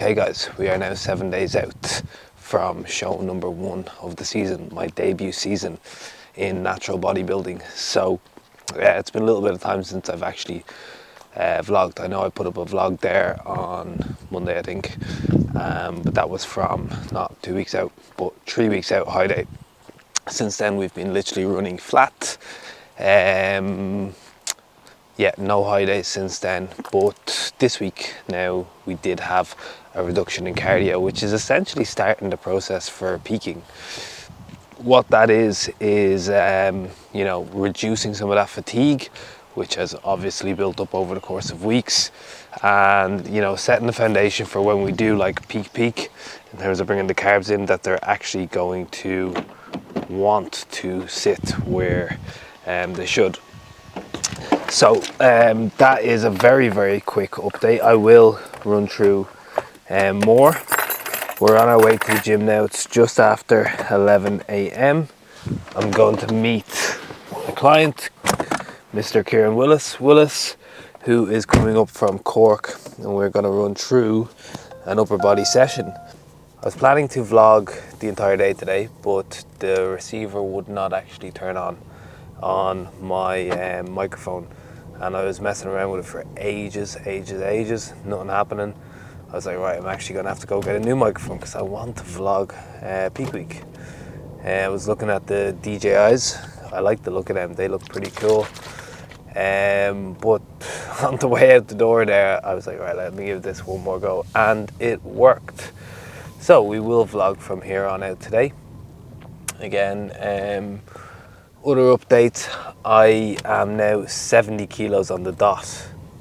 Hey guys, we are now 7 days out from show number 1 of the season, my debut season in natural bodybuilding. So it's been a little bit of time since I've actually vlogged. I know I put up a vlog there on Monday, I think, but that was from not 2 weeks out, but 3 weeks out high day. Since then we've been literally running flat. Yeah, no high days since then, but this week now we did have a reduction in cardio, which is essentially starting the process for peaking. What that is reducing some of that fatigue, which has obviously built up over the course of weeks, and setting the foundation for when we do like peak in terms of bringing the carbs in, that they're actually going to want to sit where they should. So that is a very, very quick update. I will run through more. We're on our way to the gym now. It's just after 11 a.m. I'm going to meet a client, Mr. Kieran Willis, who is coming up from Cork, and we're going to run through an upper body session. I was planning to vlog the entire day today, but the receiver would not actually turn on my microphone, and I was messing around with it for ages, nothing happening. I was like, right, I'm actually gonna have to go get a new microphone because I want to vlog peak week. I was looking at the DJIs. I like the look of them, they look pretty cool. But on the way out the door there, I was like, right, let me give this one more go, and it worked. So we will vlog from here on out today. Again, other updates, I am now 70 kilos on the dot,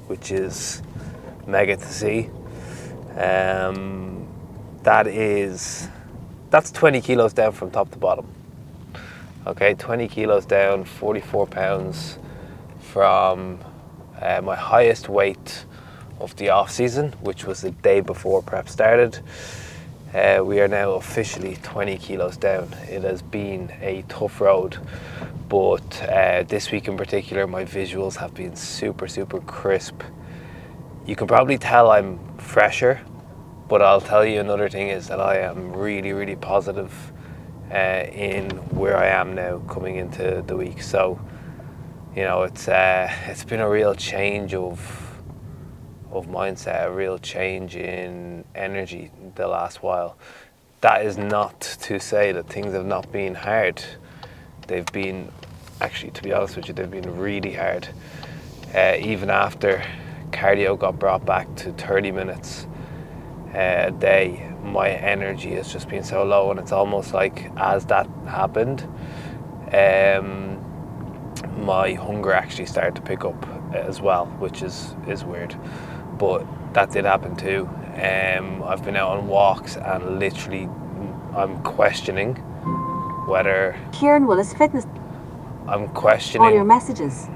which is mega to see. That's 20 kilos down from top to bottom. Okay, 20 kilos down, 44 pounds from my highest weight of the off season, which was the day before prep started. We are now officially 20 kilos down. It has been a tough road, but this week in particular, my visuals have been super, super crisp. You can probably tell I'm fresher, but I'll tell you another thing is that I am really, really positive in where I am now coming into the week. So, it's been a real change of mindset, a real change in energy the last while. That is not to say that things have not been hard. They've been, actually, to be honest with you, they've been really hard. Even after cardio got brought back to 30 minutes a day, my energy has just been so low, and it's almost like as that happened, my hunger actually started to pick up as well, which is weird. But that did happen too. I've been out on walks, and literally I'm questioning whether Kieran Willis Fitness. I'm questioning all your messages.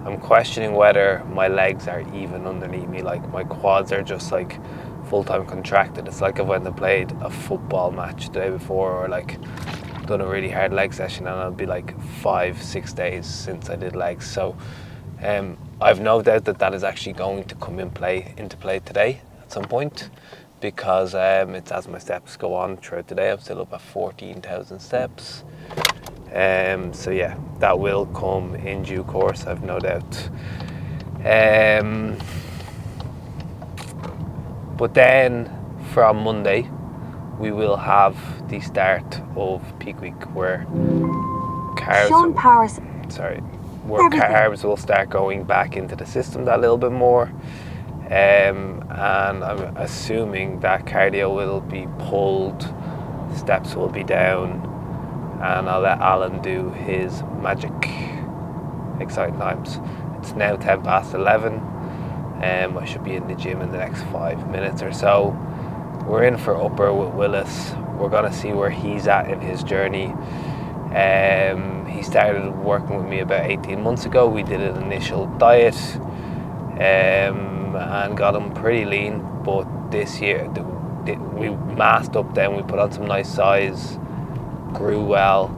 I'm questioning whether my legs are even underneath me. Like, my quads are just like full-time contracted. It's like I went and played a football match the day before, or like done a really hard leg session, and it'll be like 5-6 days since I did legs. So I've no doubt that is actually going to come into play today at some point, because it's as my steps go on throughout the day. I'm still up at 14,000 steps. So yeah, that will come in due course, I've no doubt. But then from Monday, we will have the start of peak week, where carbs will start going back into the system that little bit more. And I'm assuming that cardio will be pulled, steps will be down, and I'll let Alan do his magic. Exciting times. It's now 11:10. I should be in the gym in the next 5 minutes or so. We're in for upper with Willis. We're gonna see where he's at in his journey. He started working with me about 18 months ago. We did an initial diet and got him pretty lean, but this year we masked up, then we put on some nice size, grew well,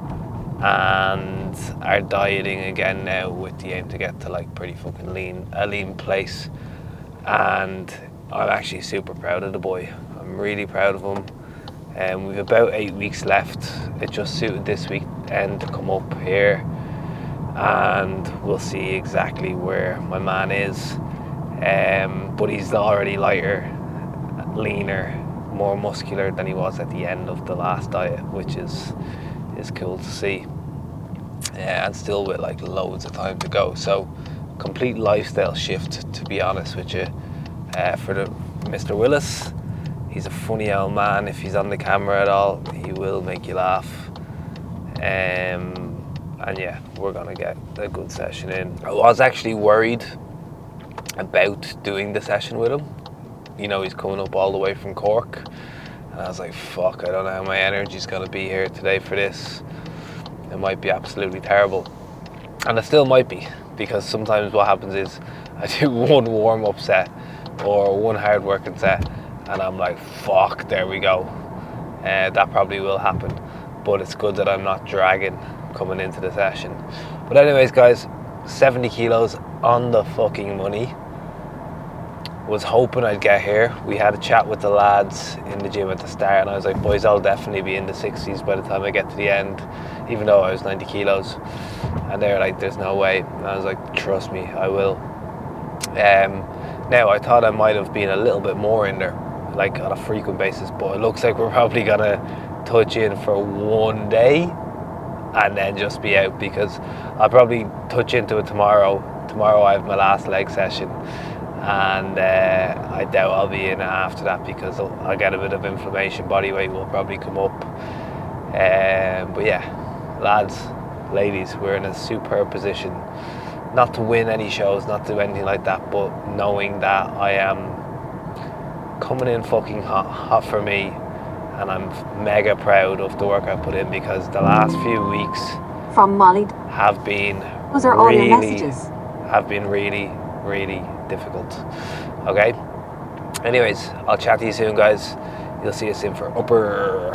and are dieting again now with the aim to get to like pretty fucking lean place. And I'm actually super proud of the boy. I'm really proud of him. And we've about 8 weeks left. It just suited this weekend to come up here, and we'll see exactly where my man is. But he's already lighter, leaner, more muscular than he was at the end of the last diet, which is cool to see. And still with like loads of time to go. So complete lifestyle shift, to be honest with you, for the Mr. Willis. He's a funny old man. If he's on the camera at all, he will make you laugh. And yeah, we're gonna get a good session in. I was actually worried about doing the session with him. You know, he's coming up all the way from Cork, and I was like, fuck, I don't know how my energy's gonna be here today for this. It might be absolutely terrible, and it still might be, because sometimes what happens is I do one warm-up set or one hard working set, and I'm like, fuck, there we go. That probably will happen, but it's good that I'm not dragging coming into the session. But anyways, guys, 70 kilos on the fucking money. Was hoping I'd get here. We had a chat with the lads in the gym at the start, and I was like, boys, I'll definitely be in the 60s by the time I get to the end, even though I was 90 kilos. And they were like, there's no way. And I was like, trust me, I will. Now, I thought I might have been a little bit more in there, like on a frequent basis, but it looks like we're probably gonna touch in for one day and then just be out, because I'll probably touch into it tomorrow. Tomorrow I have my last leg session, and I doubt I'll be in after that, because I'll get a bit of inflammation. Body weight will probably come up. But yeah, lads, ladies, we're in a superb position, not to win any shows, not to do anything like that, but knowing that I am coming in fucking hot for me, and I'm mega proud of the work I put in, because the last few weeks from Molly have been those are all your messages. Have been really, really difficult. Okay, anyways, I'll chat to you soon, guys. You'll see us in for upper.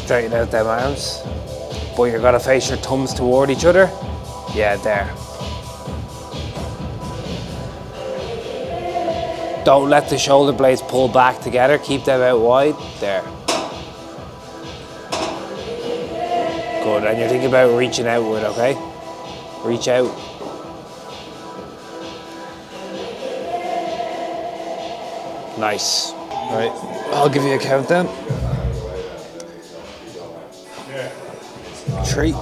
Straighten out them arms, but you're gonna face your thumbs toward each other. Yeah, there. Don't let the shoulder blades pull back together. Keep them out wide. There. Good, and you're thinking about reaching outward, okay? Reach out. Nice. All right, I'll give you a countdown. 3,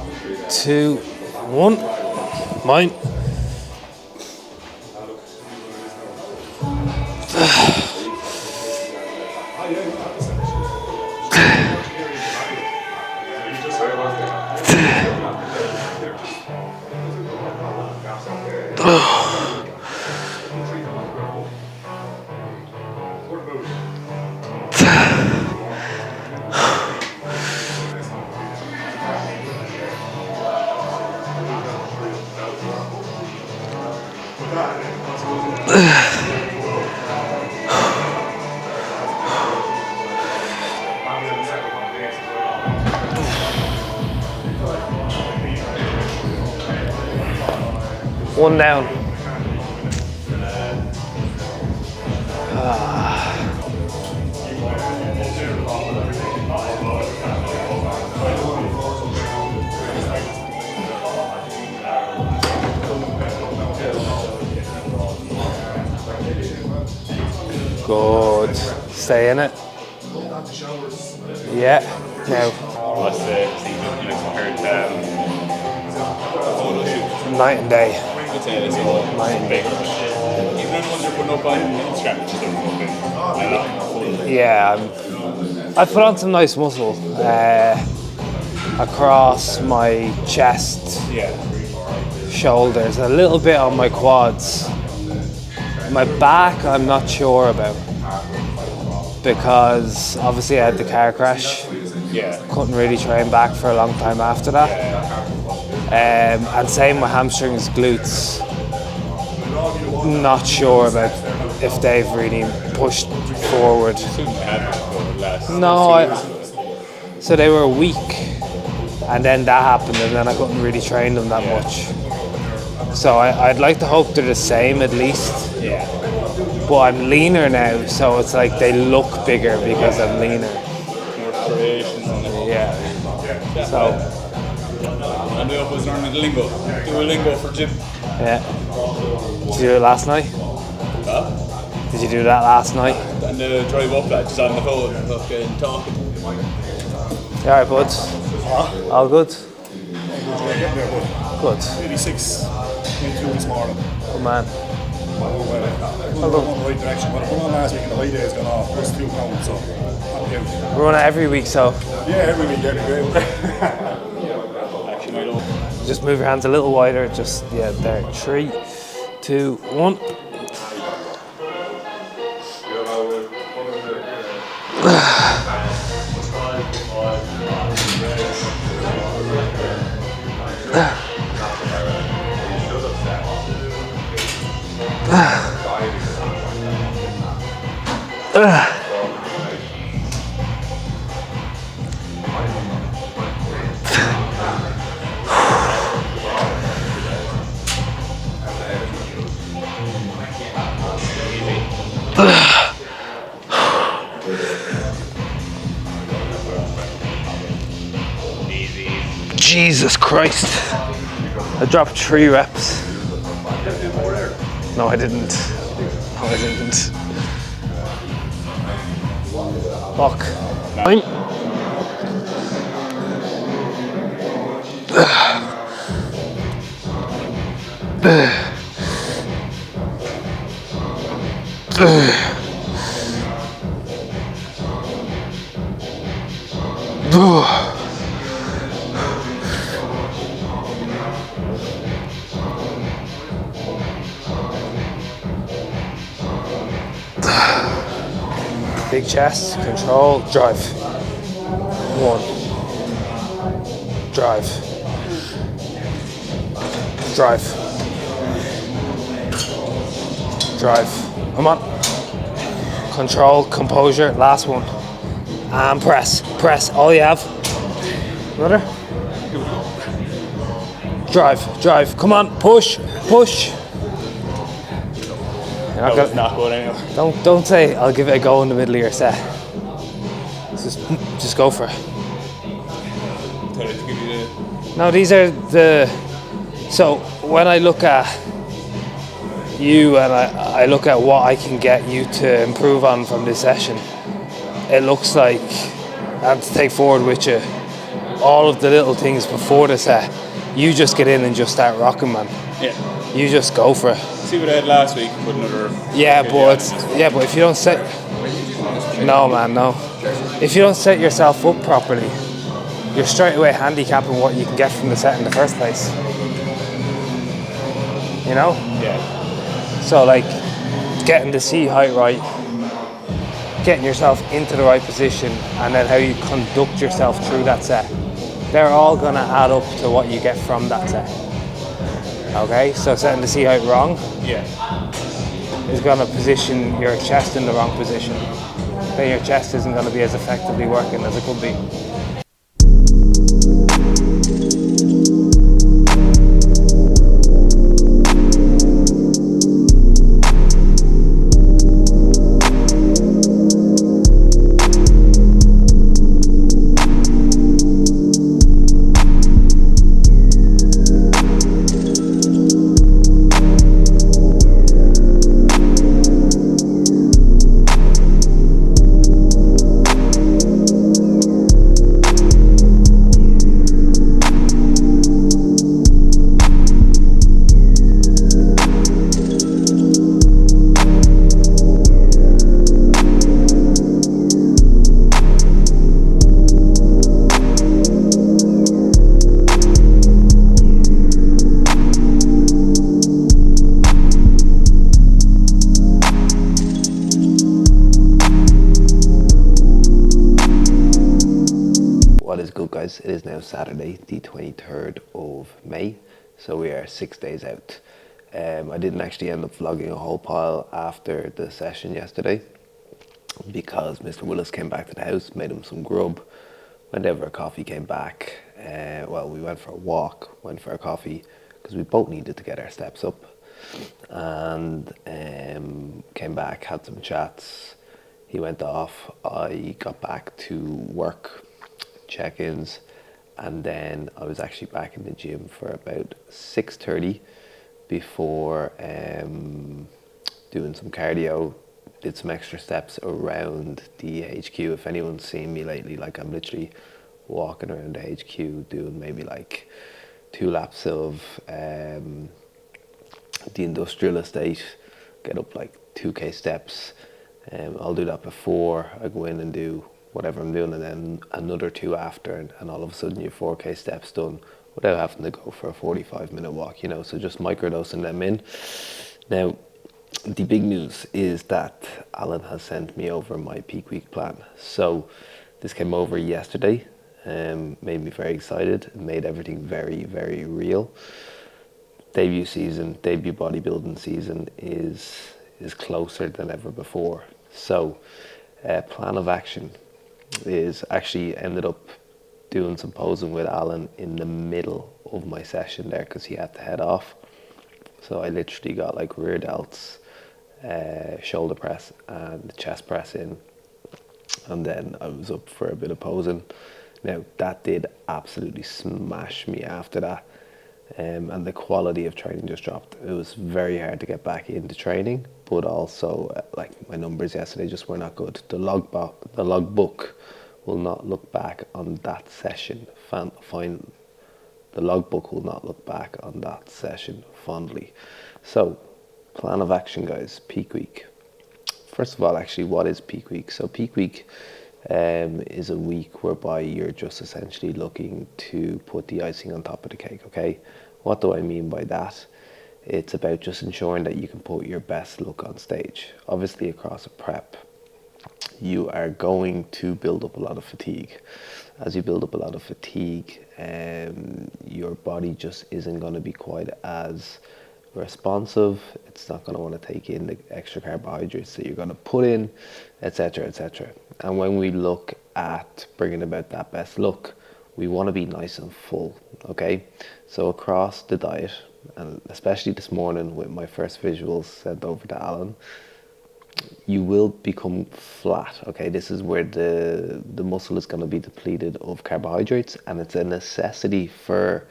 2, 1. Mine. One down. Good. Stay in it. Yeah. Now. What's the season like compared to photo shoot? Night and day. I'd say it's all big. Even the ones you're putting up on Instagram, it's just fucking Yeah. I put on some nice muscle across my chest, shoulders, a little bit on my quads. My back, I'm not sure about because obviously I had the car crash. Couldn't really train back for a long time after that. And same with hamstrings, glutes. Not sure about if they've really pushed forward. No, so they were weak, and then that happened, and then I couldn't really train them that much. So I'd like to hope they're the same at least. But I'm leaner now, so it's like they look bigger because I'm leaner. Yeah. So. And I was learning the lingo. Do a lingo for gym. Yeah. Did you do it last night? Huh? Did you do that last night? And drive up that, just on the phone and fucking talking. You alright, bud? All good? Good. 86, 22 this morning. Good man. We're going the right direction. But I put on last week and the weight day's gone off. Plus 2 pounds, so happy out. We're on it every week, so. Yeah, every week, great. Actually, I don't. Just move your hands a little wider. Just, yeah, there. 3, 2, 1. Jesus Christ. I dropped 3 reps. No, I didn't. Fuck. Fine. Big chest, control, drive. 1. Drive. Drive. Drive. Come on. Control, composure, last one. And press. Press, all you have. Another. Drive, drive. Come on, push, push. It's not good anyway. Don't say I'll give it a go in the middle of your set. Just go for it. Tell it to give you the. No, these are the. So when I look at you and I look at what I can get you to improve on from this session, it looks like I have to take forward with you all of the little things before the set. You just get in and just start rocking, man. Yeah. You just go for it. See what I had last week. Put another. But if you don't set. No, man, no. If you don't set yourself up properly, you're straight away handicapping what you can get from the set in the first place. You know? Yeah. So, like, getting the seat height right, getting yourself into the right position, and then how you conduct yourself through that set. They're all going to add up to what you get from that set. Okay? So, setting the seat height wrong is going to position your chest in the wrong position. Then your chest isn't going to be as effectively working as it could be. good, guys? It is now Saturday, the 23rd of May, so we are 6 days out. I didn't actually end up vlogging a whole pile after the session yesterday because Mr. Willis came back to the house, made him some grub, went over a coffee, came back. Well, we went for a walk, went for a coffee because we both needed to get our steps up, and came back, had some chats. He went off, I got back to work, check-ins, and then I was actually back in the gym for about 6:30 before doing some cardio, did some extra steps around the HQ. If anyone's seen me lately, like I'm literally walking around the HQ doing maybe like 2 laps of the industrial estate, get up like 2k steps. I'll do that before I go in and do whatever I'm doing, and then another 2 after, and all of a sudden you're 4k steps done without having to go for a 45-minute walk, you know, so just microdosing them in. Now, the big news is that Alan has sent me over my peak week plan. So this came over yesterday, made me very excited, made everything very, very real. Debut bodybuilding season is closer than ever before. So plan of action is actually ended up doing some posing with Alan in the middle of my session there because he had to head off. So I literally got like rear delts, shoulder press and chest press in, and then I was up for a bit of posing. Now that did absolutely smash me after that. And the quality of training just dropped. It was very hard to get back into training, but also like my numbers yesterday just were not good. The logbook will not look back on that session. The logbook will not look back on that session fondly. So, plan of action, guys. Peak week. First of all, actually, what is peak week? So peak week is a week whereby you're just essentially looking to put the icing on top of the cake, okay? What do I mean by that? It's about just ensuring that you can put your best look on stage. Obviously, across a prep, you are going to build up a lot of fatigue. As you build up a lot of fatigue, your body just isn't going to be quite as responsive. It's not going to want to take in the extra carbohydrates that you're going to put in, etc., etc. And when we look at bringing about that best look, we want to be nice and full, okay? So across the diet, and especially this morning with my first visuals sent over to Alan, you will become flat, okay? This is where the muscle is going to be depleted of carbohydrates, and it's a necessity for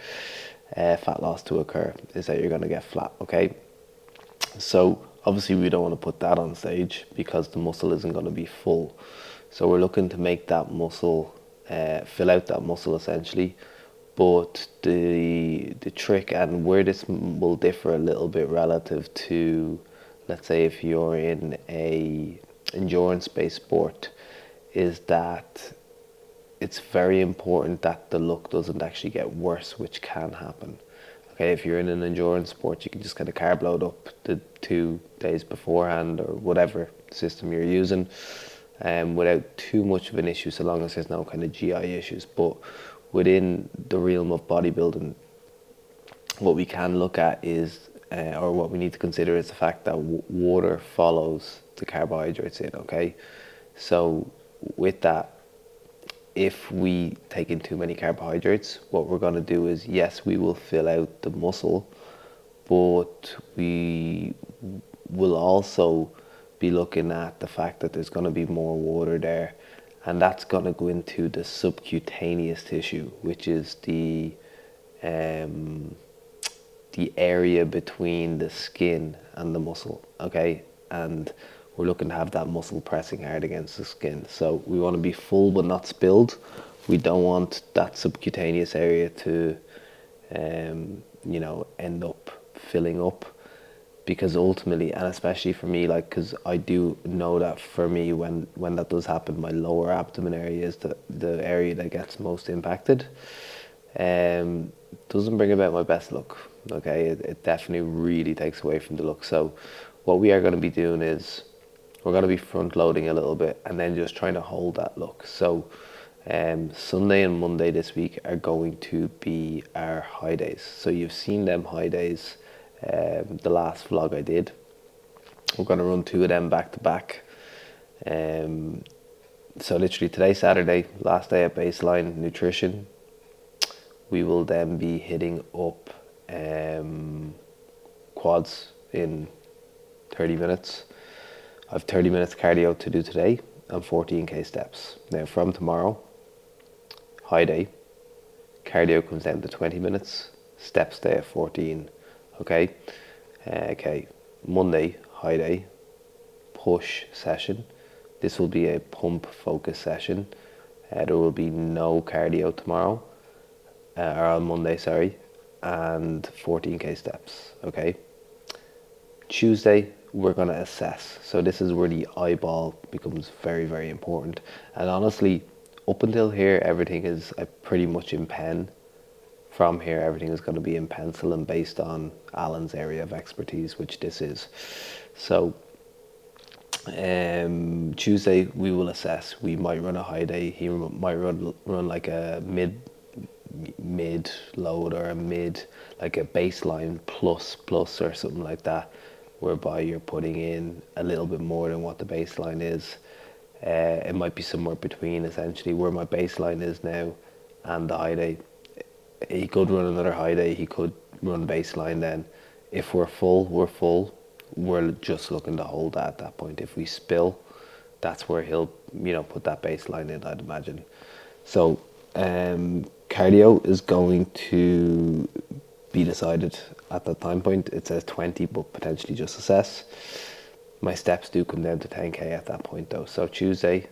fat loss to occur, is that you're going to get flat, okay? So obviously we don't want to put that on stage because the muscle isn't going to be full. So we're looking to make that muscle, fill out that muscle essentially. But the trick, and where this will differ a little bit relative to, let's say, if you're in a endurance-based sport, is that it's very important that the look doesn't actually get worse, which can happen. Okay, if you're in an endurance sport, you can just kind of carb load up the 2 days beforehand or whatever system you're using, without too much of an issue, so long as there's no kind of GI issues. But within the realm of bodybuilding, what we can look at is, or what we need to consider is the fact that water follows the carbohydrates in, okay? So with that, if we take in too many carbohydrates, what we're going to do is, yes, we will fill out the muscle, but we will also be looking at the fact that there's going to be more water there, and that's going to go into the subcutaneous tissue, which is the area between the skin and the muscle, okay? And we're looking to have that muscle pressing hard against the skin. So we want to be full but not spilled. We don't want that subcutaneous area to, you know, end up filling up, because ultimately, and especially for me, like, because I do know that for me, when that does happen, my lower abdomen area is the area that gets most impacted. Doesn't bring about my best look, okay? It definitely really takes away from the look. So what we are going to be doing is we're going to be front loading a little bit and then just trying to hold that look. So Sunday and Monday this week are going to be our high days. So you've seen them high days, the last vlog I did. We're going to run 2 of them back to back. So literally today, Saturday, last day at baseline nutrition. We will then be hitting up quads in 30 minutes. I have 30 minutes cardio to do today and 14k steps. Now from tomorrow, high day, cardio comes down to 20 minutes, steps stay at 14, okay? Okay, Monday, high day, push session. This will be a pump focus session. There will be no cardio tomorrow, or on Monday, sorry, and 14k steps, okay? Tuesday, we're going to assess. So this is where the eyeball becomes very, very important. And honestly, up until here, everything is pretty much in pen. From here, everything is going to be in pencil and based on Alan's area of expertise, which this is. So Tuesday, we will assess. We might run a high day. He might run like a mid load or a mid, like a baseline plus or something like that, whereby you're putting in a little bit more than what the baseline is. It might be somewhere between, essentially, where my baseline is now and the high day. He could run another high day, he could run baseline then. If we're full, we're full. We're just looking to hold that at that point. If we spill, that's where he'll, put that baseline in, I'd imagine. So cardio is going to be decided at that time point. It says 20, but potentially just assess. My steps do come down to 10k at that point though. So Tuesday,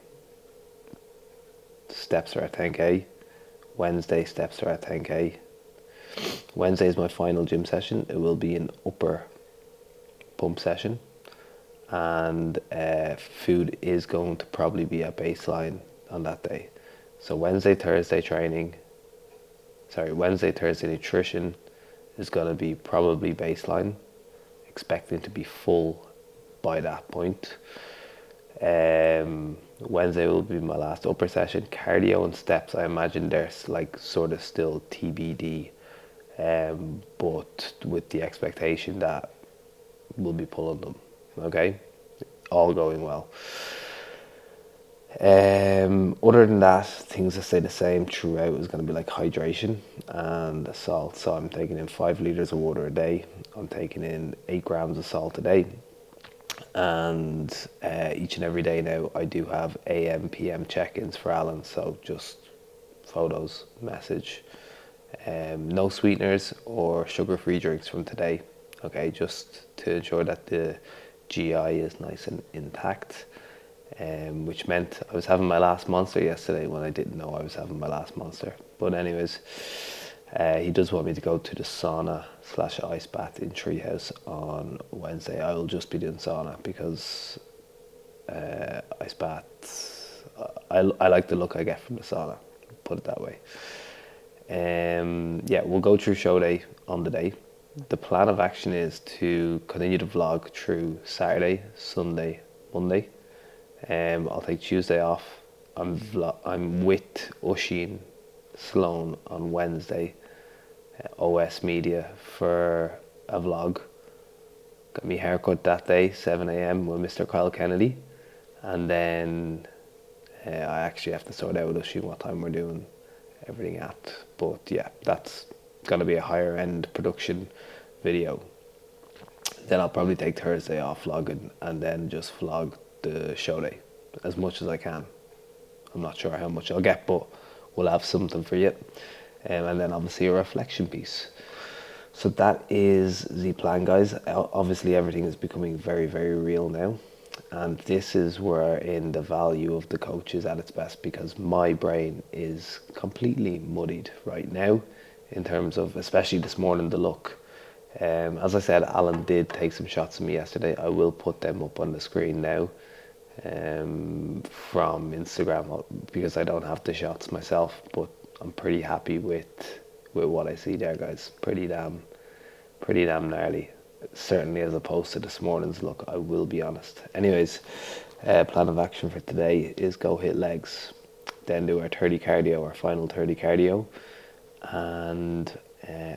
steps are at 10k. Wednesday, steps are at 10k. Wednesday is my final gym session. It will be an upper pump session, and food is going to probably be at baseline on that day. So Wednesday, Thursday nutrition is going to be probably baseline, expecting to be full by that point. Wednesday will be my last upper session. Cardio and steps, I imagine there's like sort of still TBD, but with the expectation that we'll be pulling them, okay? All going well. Other than that, things that stay the same throughout is going to be like hydration and salt. So I'm taking in 5 litres of water a day. I'm taking in 8 grams of salt a day. And each and every day now I do have AM, PM check-ins for Alan. So just photos, message. No sweeteners or sugar-free drinks from today. Okay, just to ensure that the GI is nice and intact. Which meant I was having my last monster yesterday when I didn't know I was having my last monster. But anyways, he does want me to go to the sauna / ice bath in Treehouse on Wednesday. I will just be doing sauna because ice baths, I like the look I get from the sauna, put it that way. Yeah, we'll go through show day on the day. The plan of action is to continue to vlog through Saturday, Sunday, Monday. I'll take Tuesday off. I'm with Oisin Sloan on Wednesday, OS Media, for a vlog. Got me haircut that day, 7 a.m. with Mr. Kyle Kennedy, and then I actually have to sort out with Oisin what time we're doing everything at. But yeah, that's gonna be a higher end production video. Then I'll probably take Thursday off vlogging and then just vlog the show day as much as I can. I'm not sure how much I'll get, but we'll have something for you. And then obviously a reflection piece. So that is the plan, guys. Obviously everything is becoming very, very real now. And this is wherein the value of the coach is at its best, because my brain is completely muddied right now in terms of, especially this morning, the look. As I said, Alan did take some shots of me yesterday. I will put them up on the screen now from Instagram, because I don't have the shots myself, but I'm pretty happy with what I see there, guys. Pretty damn gnarly, certainly, as opposed to this morning's look, I will be honest. Anyways, plan of action for today is go hit legs. then do our 30 cardio, our final 30 cardio. And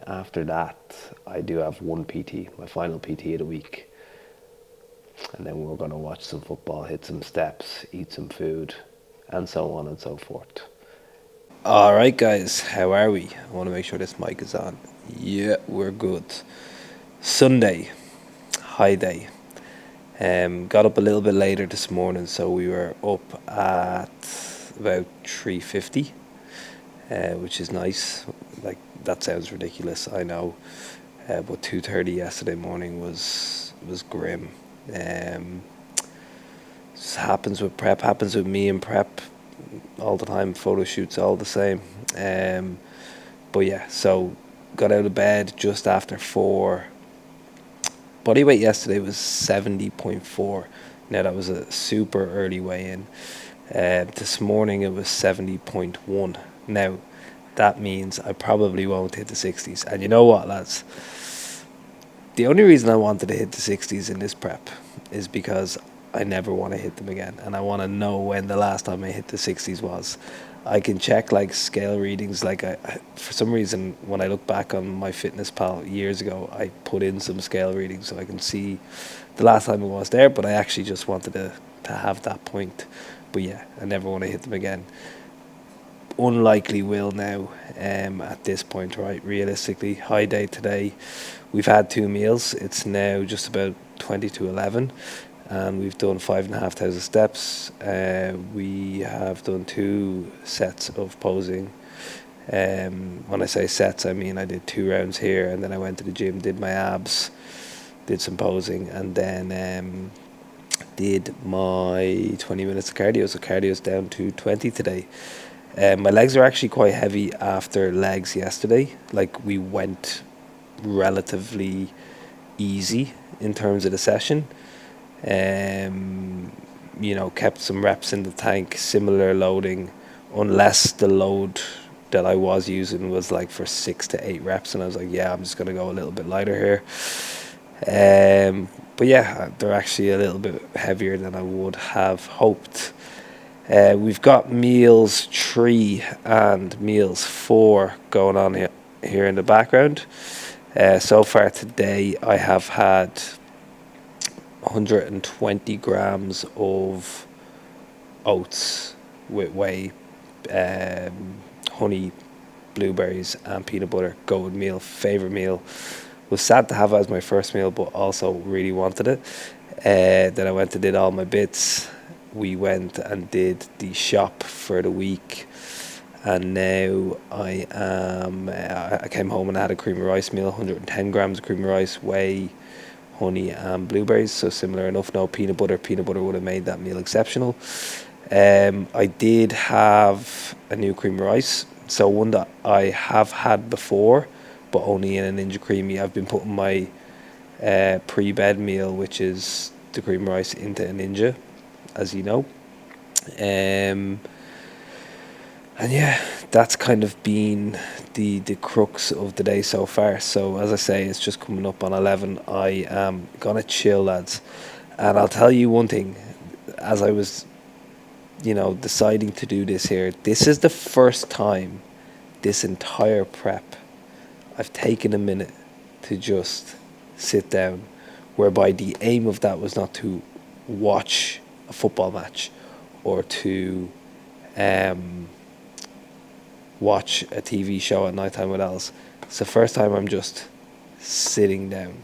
after that, I do have one PT, my final PT of the week. And then we're going to watch some football, hit some steps, eat some food, and so on and so forth. All right, guys, how are we? I want to make sure this mic is on. Yeah, we're good. Sunday, high day. Got up a little bit later this morning, so we were up at about 3:50, which is nice. Like, that sounds ridiculous, I know. But 2:30 yesterday morning was grim. Happens with prep, happens with me in prep all the time. Photo shoots all the same. But yeah, so got out of bed just after 4. Body weight yesterday was 70.4. Now that was a super early weigh-in. This morning it was 70.1. Now that means I probably won't hit the 60s. And you know what, lads? The only reason I wanted to hit the 60s in this prep is because I never want to hit them again, and I want to know when the last time I hit the 60s was. I can check like scale readings. Like I for some reason, when I look back on my FitnessPal years ago, I put in some scale readings so I can see the last time it was there. But I actually just wanted to have that point. But yeah, I never want to hit them again. Unlikely will now at this point, right? Realistically, high day today. We've had 2 meals. It's now just about 20 to 11. And we've done 5,500 steps. We have done 2 sets of posing. When I say sets, I mean I did 2 rounds here, and then I went to the gym, did my abs, did some posing, and then did my 20 minutes of cardio. So cardio's down to 20 today. My legs are actually quite heavy after legs yesterday. Like, we went relatively easy in terms of the session. Kept some reps in the tank, similar loading, unless the load that I was using was like for 6 to 8 reps, and I was like, yeah, I'm just going to go a little bit lighter here. But yeah, they're actually a little bit heavier than I would have hoped. We've got meals 3 and meals 4 going on here in the background. So far today, I have had 120 grams of oats with whey, honey, blueberries, and peanut butter. Gold meal, favorite meal. Was sad to have it as my first meal, but also really wanted it. Then I went and did all my bits. We went and did the shop for the week, and now I came home and I had a cream of rice meal, 110 grams of cream of rice, whey, honey, and blueberries. So similar enough. No peanut butter. Peanut butter would have made that meal exceptional. I did have a new cream of rice, so one that I have had before, but only in a Ninja Creamy. I've been putting my pre-bed meal, which is the cream of rice, into a Ninja, as you know. And yeah, that's kind of been the crux of the day so far. So as I say, it's just coming up on 11. I am gonna chill, lads, and I'll tell you one thing. As I was, deciding to do this here, this is the first time this entire prep I've taken a minute to just sit down, whereby the aim of that was not to watch a football match or to watch a TV show at night time with Alice. It's the first time I'm just sitting down.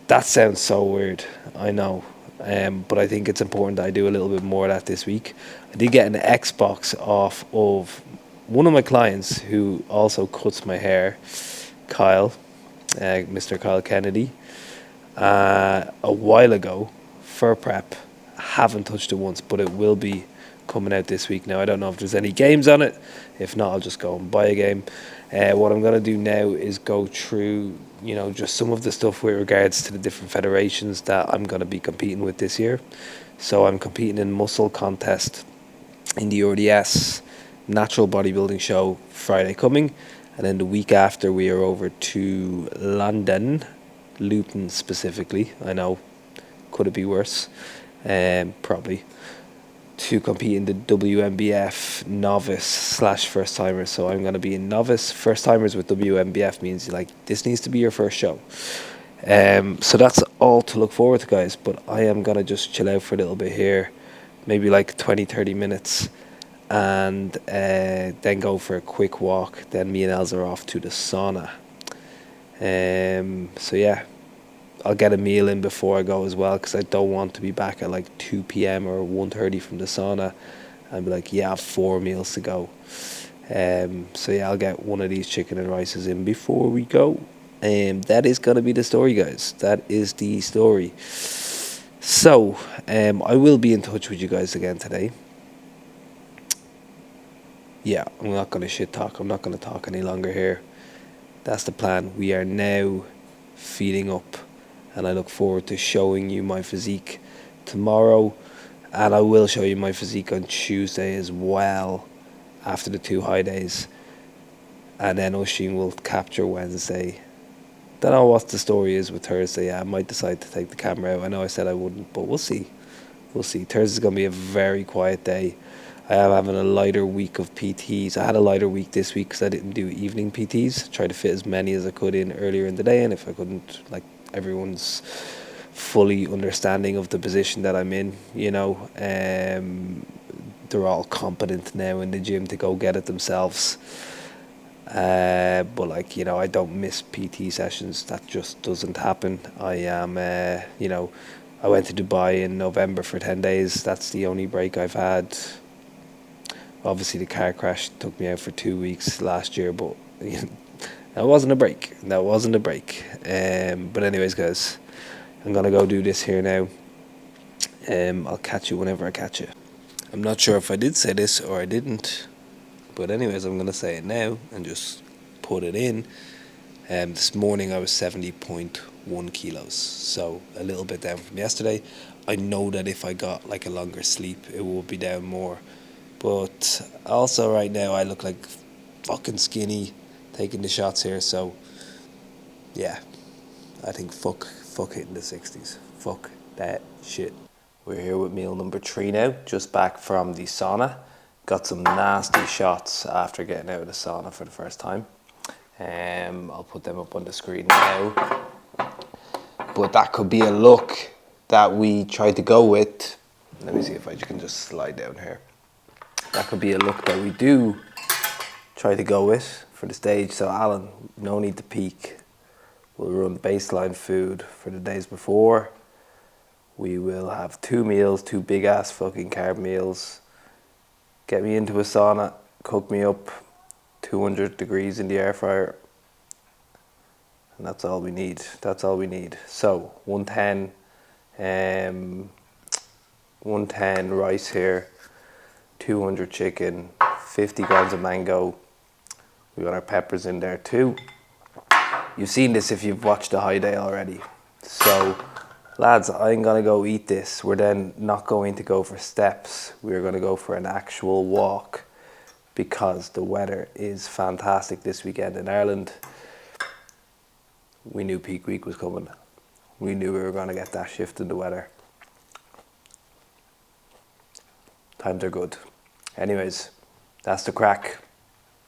That sounds so weird, I know, but I think it's important that I do a little bit more of that this week. I did get an Xbox off of one of my clients who also cuts my hair, Kyle, Mr. Kyle Kennedy, a while ago for prep. I haven't touched it once, but it will be coming out this week. Now, I don't know if there's any games on it. If not, I'll just go and buy a game. What I'm going to do now is go through, just some of the stuff with regards to the different federations that I'm going to be competing with this year. So I'm competing in muscle contest in the RDS natural bodybuilding show Friday coming, and then the week after we are over to London, Luton specifically. I know, could it be worse? Probably. to compete in the WMBF novice / first timer. So I'm going to be in novice. First timers with WMBF means like this needs to be your first show. So that's all to look forward to, guys. But I am going to just chill out for a little bit here, maybe like 20-30 minutes, and then go for a quick walk. Then me and Els are off to the sauna. So yeah, I'll get a meal in before I go as well, because I don't want to be back at like 2 p.m. or 1:30 from the sauna and be like, yeah, I have 4 meals to go. So yeah, I'll get one of these chicken and rices in before we go. That is going to be the story, guys. That is the story. So I will be in touch with you guys again today. Yeah, I'm not going to shit talk. I'm not going to talk any longer here. That's the plan. We are now feeding up, and I look forward to showing you my physique tomorrow, and I will show you my physique on Tuesday as well, after the 2 high days, and then Oisin will capture Wednesday. Don't know what the story is with Thursday. Yeah, I might decide to take the camera out. I know I said I wouldn't, but we'll see. We'll see. Thursday's going to be a very quiet day. I am having a lighter week of PTs. I had a lighter week this week because I didn't do evening PTs. Tried to fit as many as I could in earlier in the day, and if I couldn't, like, everyone's fully understanding of the position that I'm in, you know. They're all competent now in the gym to go get it themselves. But like, you know, I don't miss PT sessions. That just doesn't happen. I am, you know, I went to Dubai in November for 10 days. That's the only break I've had. Obviously, the car crash took me out for 2 weeks last year, but that wasn't a break. That wasn't a break. But anyways, guys, I'm gonna go do this here now. I'll catch you whenever I catch you. I'm not sure if I did say this or I didn't, but anyways, I'm gonna say it now and just put it in. This morning I was 70.1 kilos, so a little bit down from yesterday. I know that if I got like a longer sleep, it would be down more. But also right now I look like fucking skinny, taking the shots here. So yeah, I think fuck hitting the 60s. Fuck that shit. We're here with meal number 3 now, just back from the sauna. Got some nasty shots after getting out of the sauna for the first time. I'll put them up on the screen now. But that could be a look that we tried to go with. Let me see if I can just slide down here. That could be a look that we do try to go with for the stage. So Alan, no need to peak. We'll run baseline food for the days before. We will have 2 meals, 2 big ass fucking carb meals. Get me into a sauna, cook me up, 200 degrees in the air fryer. And that's all we need. That's all we need. So 110 rice here, 200 chicken, 50 grams of mango. We got our peppers in there too. You've seen this if you've watched the high day already. So lads, I'm gonna go eat this. We're then not going to go for steps. We're gonna go for an actual walk because the weather is fantastic this weekend in Ireland. We knew peak week was coming. We knew we were gonna get that shift in the weather. Times are good. Anyways, that's the crack.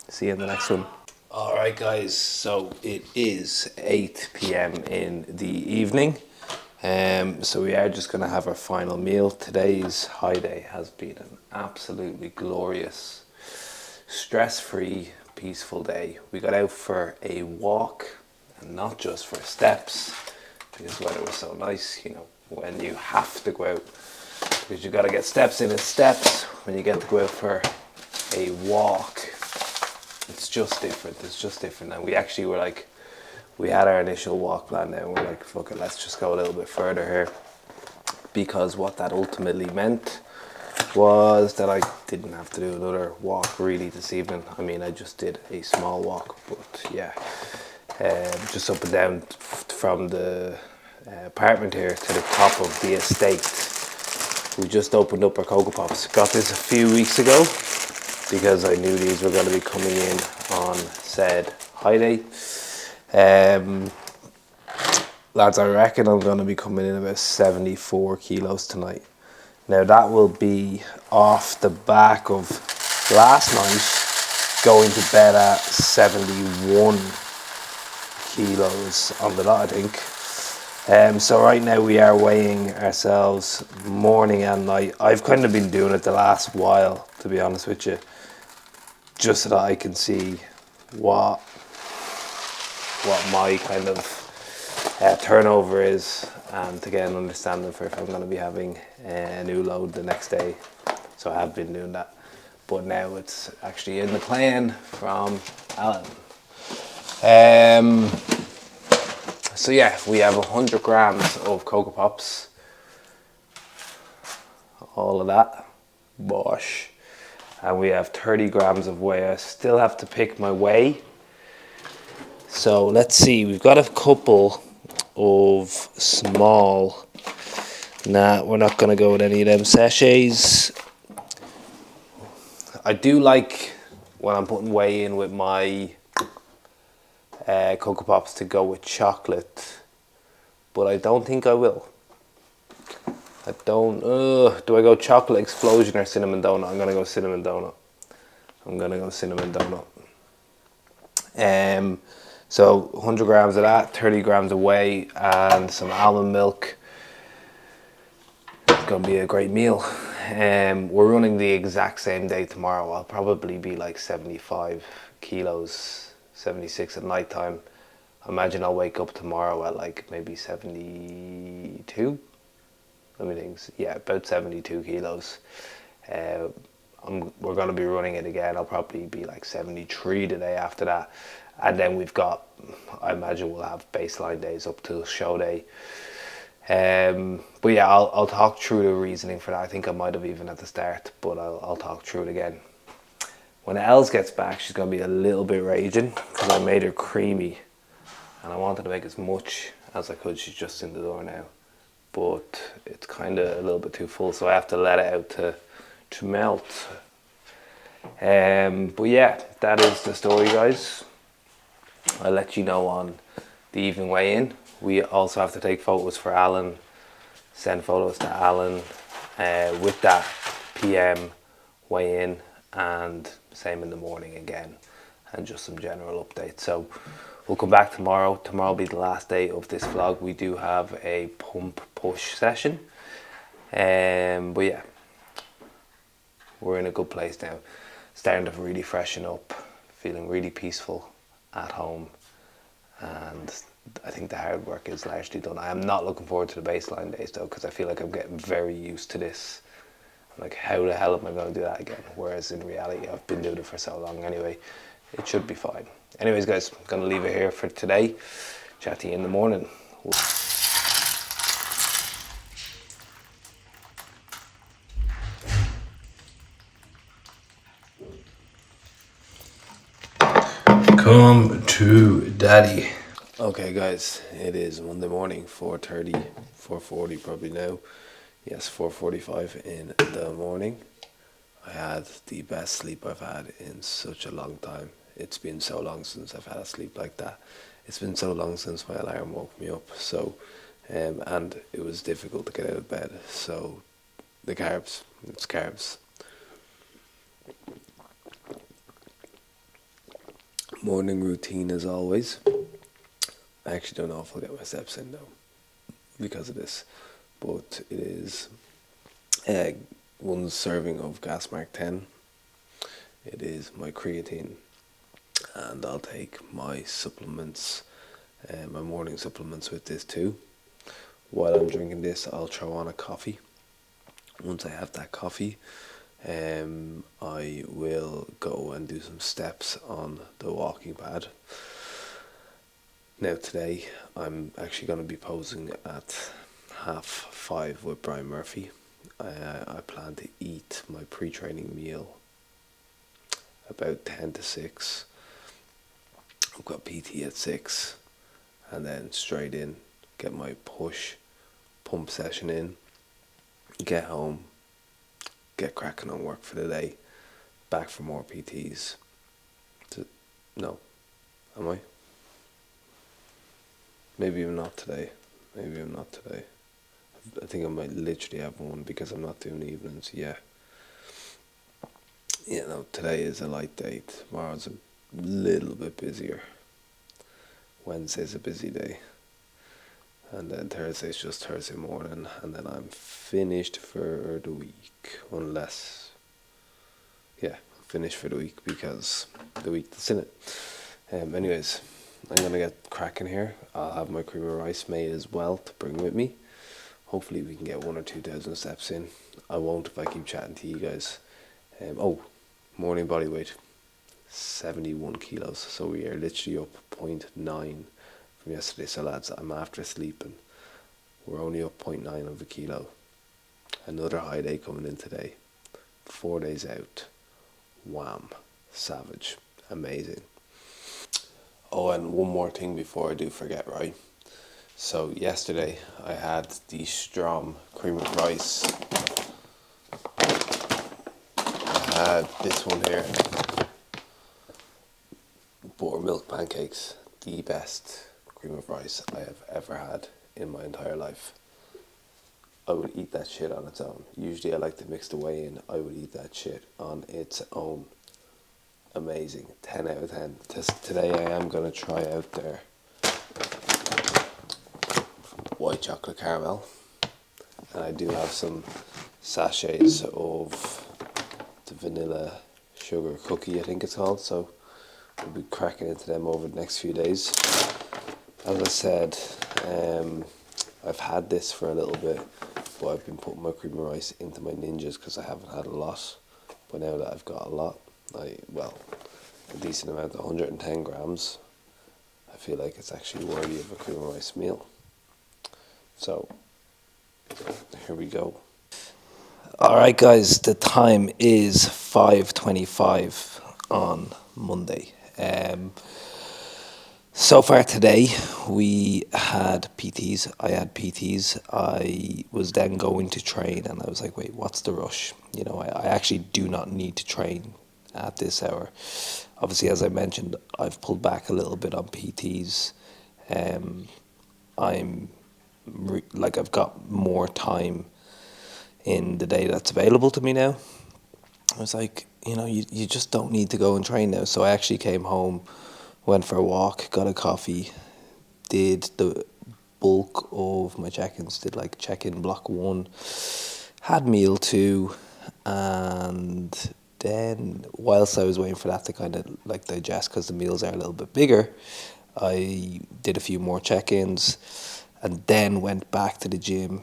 See you in the next one. Alright guys, so it is 8 p.m. in the evening. So we are just going to have our final meal. Today's high day has been an absolutely glorious, stress-free, peaceful day. We got out for a walk, and not just for steps, because the weather was so nice, you know, when you have to go out. Because you got to get steps in and steps when you get to go out for a walk. It's just different. It's just different. And we actually were like, we had our initial walk plan now, and we're like, fuck it, let's just go a little bit further here. Because what that ultimately meant was that I didn't have to do another walk really this evening. I mean, I just did a small walk, but yeah, just up and down from the apartment here to the top of the estate. We just opened up our Cocoa Pops. Got this a few weeks ago because I knew these were going to be coming in on said high day. Lads, I reckon I'm going to be coming in about 74 kilos tonight, Now that will be off the back of last night going to bed at 71 kilos on the dot, I think. So right now we are weighing ourselves morning and night. I've kind of been doing it the last while, to be honest with you, just so that I can see what my kind of turnover is, and to get an understanding for if I'm going to be having a new load the next day. So I have been doing that, but now it's actually in the plan from Alan. So yeah, we have 100 grams of Cocoa Pops, all of that, bosh. And we have 30 grams of whey. I still have to pick my whey. So let's see, we've got a couple of small, nah, we're not gonna go with any of them sachets. I do like when I'm putting whey in with my Cocoa Pops to go with chocolate, but I don't think I will. I don't, do I go chocolate explosion or cinnamon donut? I'm gonna go cinnamon donut. So 100 grams of that, 30 grams of whey, and some almond milk. It's gonna be a great meal. We're running the exact same day tomorrow. I'll probably be like 75 kilos, 76 at night time. I imagine I'll wake up tomorrow at like maybe 72. Let me think. Yeah, about 72 kilos. We're going to be running it again. I'll probably be like 73 the day after that. And then we've got, I imagine we'll have baseline days up till show day. But yeah, I'll talk through the reasoning for that. I think I might have even at the start, but I'll talk through it again. When Els gets back, she's going to be a little bit raging because I made her creamy. And I wanted to make as much as I could. She's just in the door now. But it's kind of a little bit too full, so I have to let it out to melt. But yeah, that is the story, guys. I'll let you know on the evening weigh-in. We also have to take photos for Alan, send photos to Alan with that PM weigh-in, and same in the morning again, and just some general updates. So we'll come back tomorrow. Tomorrow will be the last day of this vlog. We do have a pump push session. But yeah, we're in a good place now. Starting to really freshen up, feeling really peaceful at home. And I think the hard work is largely done. I am not looking forward to the baseline days though, because I feel like I'm getting very used to this. Like, how the hell am I going to do that again? Whereas in reality, I've been doing it for so long anyway. It should be fine. Anyways, guys, I'm going to leave it here for today. Chat to you in the morning. Come to daddy. Okay, guys, it is Monday morning, 4:30, 4:40 probably now. Yes, 4:45 in the morning. I had the best sleep I've had in such a long time. It's been so long since I've had a sleep like that. It's been so long since my alarm woke me up. So, and it was difficult to get out of bed. So, it's carbs. Morning routine as always. I actually don't know if I'll get my steps in though, because of this. But it is 1 serving of Gasmark 10. It is my creatine, and I'll take my supplements, my morning supplements with this too. While I'm drinking this, I'll throw on a coffee. Once I have that coffee, I will go and do some steps on the walking pad. Now today, I'm actually going to be posing at 5:30 with Brian Murphy. I plan to eat my pre-training meal about 10 to 6. I've got PT at 6, and then straight in, get my push pump session in, get home, get cracking on work for the day, back for more PTs. No, am I? Maybe I'm not today. I think I might literally have one because I'm not doing evenings. Yeah. You know, today is a light day. Tomorrow's a little bit busier. Wednesday's a busy day. And then Thursday's just Thursday morning. And then I'm finished for the week. Unless, yeah, finished for the week because the week that's in it. Anyways, I'm going to get cracking here. I'll have my cream of rice made as well to bring with me. Hopefully we can get 1,000 or 2,000 steps in. I won't if I keep chatting to you guys. Morning body weight, 71 kilos. So we are literally up 0.9 from yesterday. So lads, I'm after sleeping. We're only up 0.9 of a kilo. Another high day coming in today. 4 days out. Wham. Savage. Amazing. Oh, and one more thing before I do forget, right? So yesterday I had the Strom cream of rice. I had this one here. Buttermilk pancakes. The best cream of rice I have ever had in my entire life. I would eat that shit on its own. Usually I like to mix the whey in. I would eat that shit on its own. Amazing. 10 out of 10. Today I am going to try out their white chocolate caramel. And I do have some sachets of the vanilla sugar cookie, I think it's called. So we'll be cracking into them over the next few days. As I said, I've had this for a little bit, but I've been putting my cream of rice into my ninjas because I haven't had a lot. But now that I've got a lot, a decent amount, 110 grams, I feel like it's actually worthy of a cream of rice meal. So, here we go. Alright guys, the time is 5:25 on Monday. So far today, we had PTs. I had PTs. I was then going to train, and I was like, wait, what's the rush? You know, I actually do not need to train at this hour. Obviously, as I mentioned, I've pulled back a little bit on PTs. I've got more time in the day that's available to me now. I was like, you just don't need to go and train now. So I actually came home, went for a walk, got a coffee, did the bulk of my check-ins, did like check-in block 1, had meal 2, and then whilst I was waiting for that to kind of like digest, because the meals are a little bit bigger, I did a few more check-ins and then went back to the gym,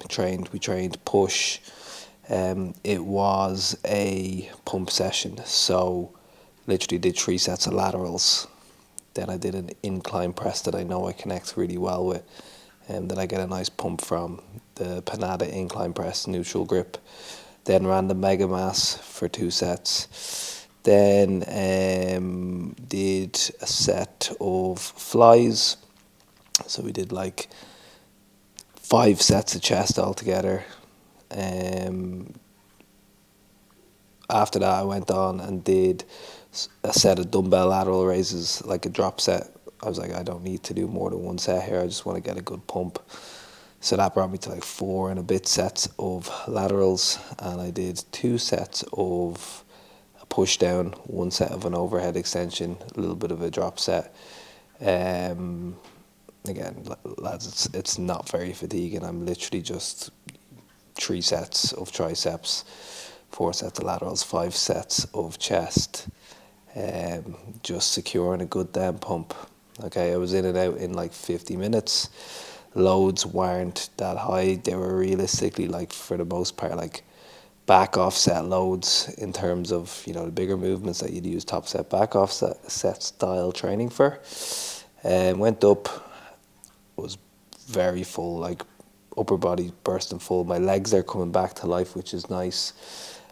we trained push. It was a pump session, so literally did 3 sets of laterals. Then I did an incline press that I know I connect really well with, and that I get a nice pump from. The Panada incline press, neutral grip. Then ran the Mega Mass for 2 sets. Then did a set of flies. So we did like 5 sets of chest altogether. After that I went on and did a set of dumbbell lateral raises, like a drop set. I was like, I don't need to do more than 1 set here, I just want to get a good pump. So that brought me to like 4 and a bit sets of laterals, and I did 2 sets of a push down, 1 set of an overhead extension, a little bit of a drop set. Again, lads, it's not very fatiguing. I'm literally just 3 sets of triceps, 4 sets of laterals, 5 sets of chest, just securing a good damn pump. Okay, I was in and out in like 50 minutes. Loads weren't that high. They were realistically, like, for the most part, like back offset loads in terms of, the bigger movements that you'd use top set, back offset style training for. Went up, was very full, like upper body bursting full. My legs are coming back to life, which is nice.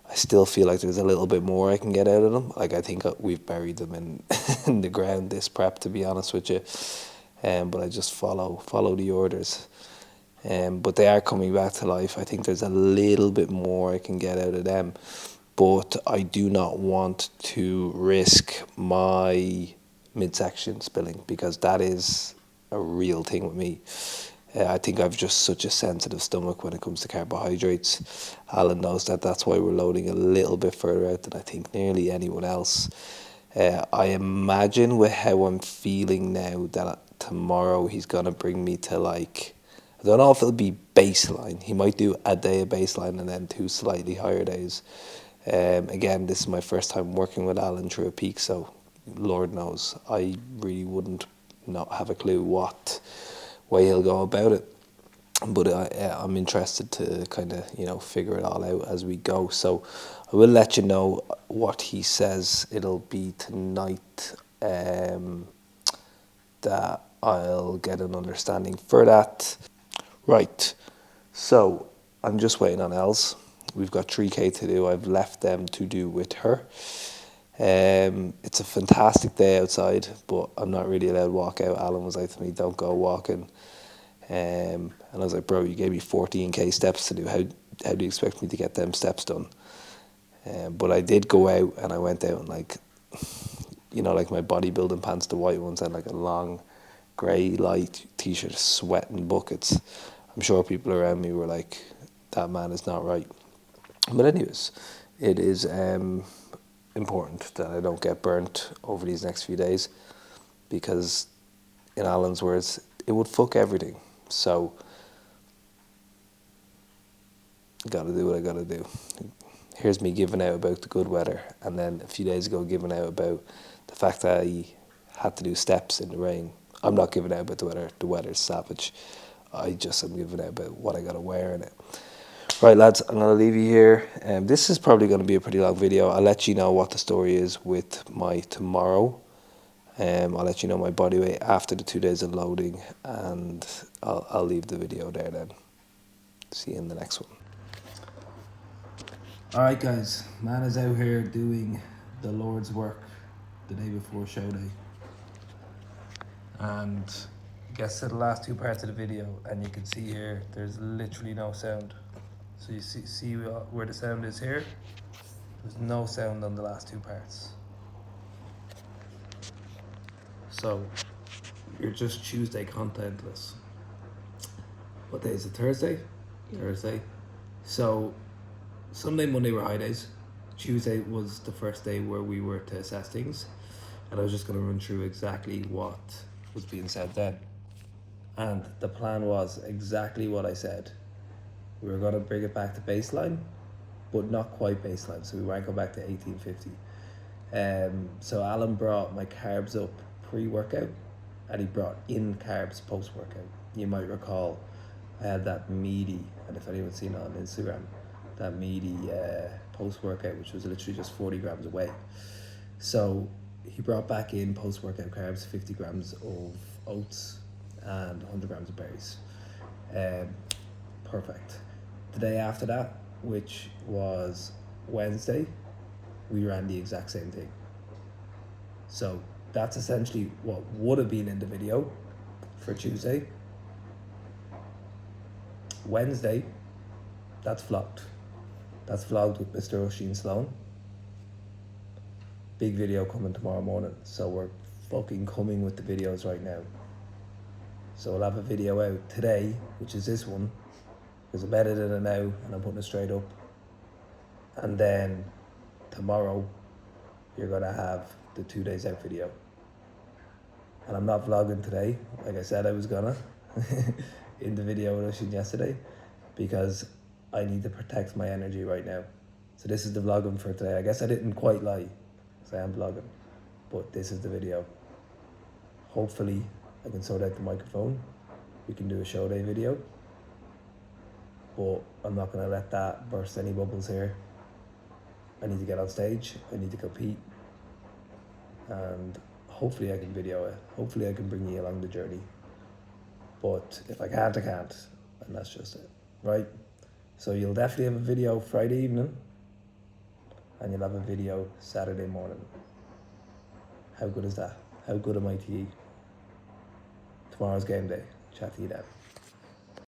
I still feel like there's a little bit more I can get out of them. Like, I think we've buried them in in the ground this prep, to be honest with you. But I just follow the orders. But they are coming back to life. I think there's a little bit more I can get out of them. But I do not want to risk my midsection spilling, because that is a real thing with me. I think I've just such a sensitive stomach when it comes to carbohydrates. Alan knows that. That's why we're loading a little bit further out than I think nearly anyone else. I imagine with how I'm feeling now that tomorrow he's going to bring me to like, I don't know if it'll be baseline. He might do a day of baseline and then 2 slightly higher days. Again, this is my first time working with Alan through a peak, so Lord knows I really wouldn't not have a clue what way he'll go about it. But I'm interested to kind of, you know, figure it all out as we go. So I will let you know what he says. It'll be tonight that I'll get an understanding for that. Right, so I'm just waiting on Els. We've got 3K to do. I've left them to do with her. It's a fantastic day outside, but I'm not really allowed to walk out. Alan was like to me, don't go walking. And I was like, bro, you gave me 14K steps to do. How do you expect me to get them steps done? But I did go out, and I went out in like, you know, like my bodybuilding pants, the white ones, and like a long grey light t-shirt, sweating buckets. I'm sure people around me were like, that man is not right. But anyways, it is important that I don't get burnt over these next few days, because in Alan's words, it would fuck everything. So gotta do what I gotta do. Here's me giving out about the good weather, and then a few days ago giving out about the fact that I had to do steps in the rain. I'm not giving out about the weather. The weather's savage. I just am giving out about what I gotta wear in it. Right, lads, I'm gonna leave you here. This is probably gonna be a pretty long video. I'll let you know what the story is with my tomorrow. I'll let you know my body weight after the 2 days of loading, and I'll leave the video there then. See you in the next one. Alright guys, man is out here doing the Lord's work the day before show day. And gets to the last 2 parts of the video, and you can see here there's literally no sound. So you see where the sound is here? There's no sound on the last 2 parts. So you're just Tuesday contentless. What day is it? Thursday? Yeah. Thursday. So Sunday, Monday were high days. Tuesday was the first day where we were to assess things, and I was just going to run through exactly what was being said then. And the plan was exactly what I said. We were going to bring it back to baseline, but not quite baseline, so we might go back to 1850. So Alan brought my carbs up pre-workout, and he brought in carbs post-workout. You might recall I had that meaty, and if anyone's seen it on Instagram, that meaty post-workout, which was literally just 40 grams of whey. So he brought back in post-workout carbs, 50 grams of oats and 100 grams of berries. Perfect. The day after that, which was Wednesday, we ran the exact same thing. So that's essentially what would have been in the video for Tuesday. Wednesday, that's vlogged. That's vlogged with Mr. Oisin Sloan. Big video coming tomorrow morning. So we're fucking coming with the videos right now. So we'll have a video out today, which is this one, because I'm editing it now and I'm putting it straight up. And then tomorrow, you're gonna have the 2 days out video. And I'm not vlogging today, like I said I was gonna, in the video with Oisin yesterday, because I need to protect my energy right now. So this is the vlogging for today. I guess I didn't quite lie, because I am vlogging, but this is the video. Hopefully I can sort out the microphone. We can do a show day video, but I'm not gonna let that burst any bubbles here. I need to get on stage, I need to compete, and hopefully I can video it. Hopefully I can bring you along the journey. But if I can't, I can't, and that's just it, right? So you'll definitely have a video Friday evening, and you'll have a video Saturday morning. How good is that? How good am I to you? Tomorrow's game day. Chat to you then.